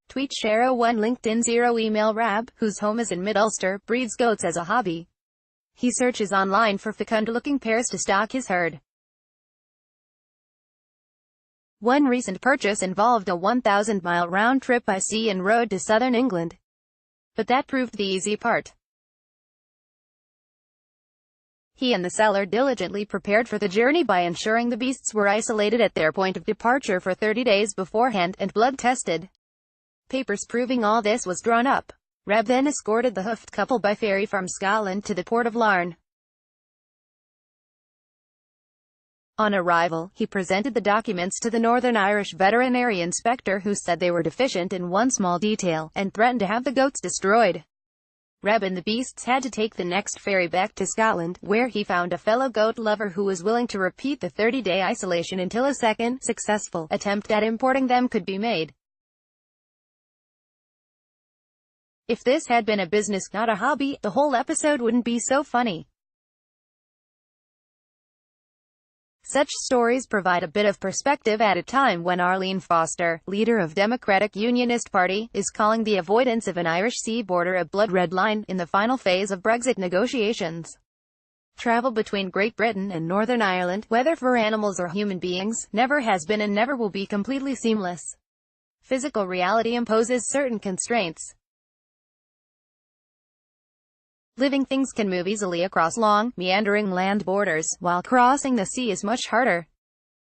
Tweet share 01 LinkedIn 0 email Rab, whose home is in Mid-Ulster, breeds goats as a hobby. He searches online for fecund-looking pairs to stock his herd. One recent purchase involved a 1,000-mile round trip by sea and road to southern England. But that proved the easy part. He and the seller diligently prepared for the journey by ensuring the beasts were isolated at their point of departure for 30 days beforehand and blood-tested. Papers proving all this was drawn up. Rab then escorted the hoofed couple by ferry from Scotland to the port of Larne. On arrival, he presented the documents to the Northern Irish veterinary inspector, who said they were deficient in one small detail, and threatened to have the goats destroyed. Rab and the beasts had to take the next ferry back to Scotland, where he found a fellow goat lover who was willing to repeat the 30-day isolation until a second, successful, attempt at importing them could be made. If this had been a business, not a hobby, the whole episode wouldn't be so funny. Such stories provide a bit of perspective at a time when Arlene Foster, leader of Democratic Unionist Party, is calling the avoidance of an Irish sea border a blood red line in the final phase of Brexit negotiations. Travel between Great Britain and Northern Ireland, whether for animals or human beings, never has been and never will be completely seamless. Physical reality imposes certain constraints. Living things can move easily across long, meandering land borders, while crossing the sea is much harder.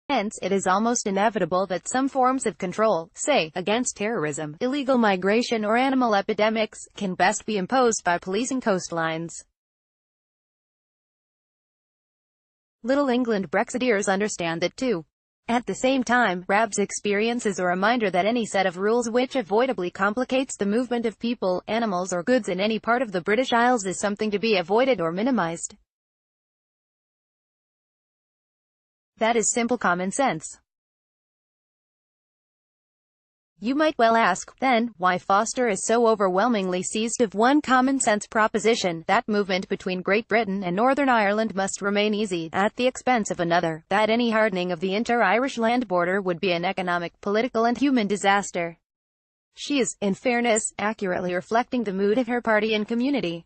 Hence, it is almost inevitable that some forms of control, say, against terrorism, illegal migration or animal epidemics, can best be imposed by policing coastlines. Little England Brexiteers understand that too. At the same time, Rab's experience is a reminder that any set of rules which avoidably complicates the movement of people, animals or goods in any part of the British Isles is something to be avoided or minimized. That is simple common sense. You might well ask, then, why Foster is so overwhelmingly seized of one common-sense proposition, that movement between Great Britain and Northern Ireland must remain easy, at the expense of another, that any hardening of the inter-Irish land border would be an economic, political and human disaster. She is, in fairness, accurately reflecting the mood of her party and community.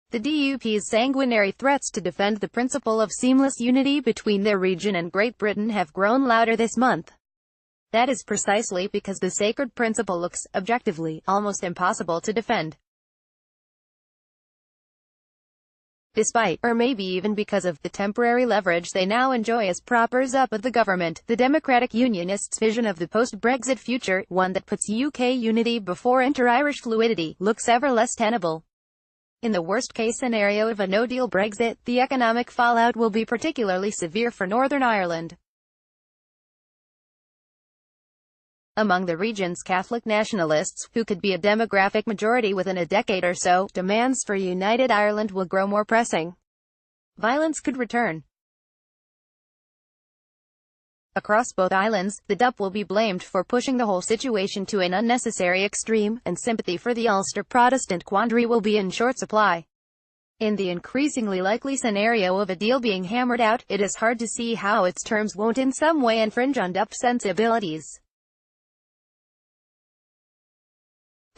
The DUP's sanguinary threats to defend the principle of seamless unity between their region and Great Britain have grown louder this month. That is precisely because the sacred principle looks, objectively, almost impossible to defend. Despite, or maybe even because of, the temporary leverage they now enjoy as proppers up of the government, the Democratic Unionists' vision of the post-Brexit future, one that puts UK unity before inter-Irish fluidity, looks ever less tenable. In the worst-case scenario of a no-deal Brexit, the economic fallout will be particularly severe for Northern Ireland. Among the region's Catholic nationalists, who could be a demographic majority within a decade or so, demands for United Ireland will grow more pressing. Violence could return. Across both islands, the DUP will be blamed for pushing the whole situation to an unnecessary extreme, and sympathy for the Ulster Protestant quandary will be in short supply. In the increasingly likely scenario of a deal being hammered out, it is hard to see how its terms won't in some way infringe on DUP sensibilities.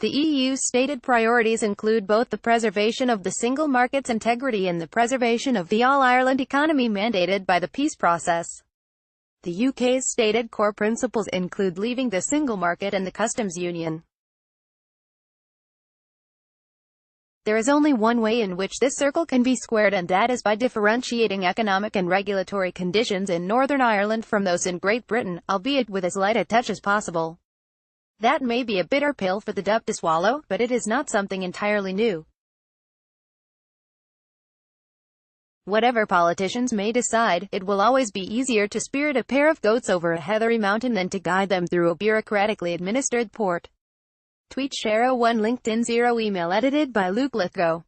The EU's stated priorities include both the preservation of the single market's integrity and the preservation of the all-Ireland economy mandated by the peace process. The UK's stated core principles include leaving the single market and the customs union. There is only one way in which this circle can be squared, and that is by differentiating economic and regulatory conditions in Northern Ireland from those in Great Britain, albeit with as light a touch as possible. That may be a bitter pill for the DUP to swallow, but it is not something entirely new. Whatever politicians may decide, it will always be easier to spirit a pair of goats over a heathery mountain than to guide them through a bureaucratically administered port. Tweet share 01 LinkedIn 0 email edited by Luke Lithgow.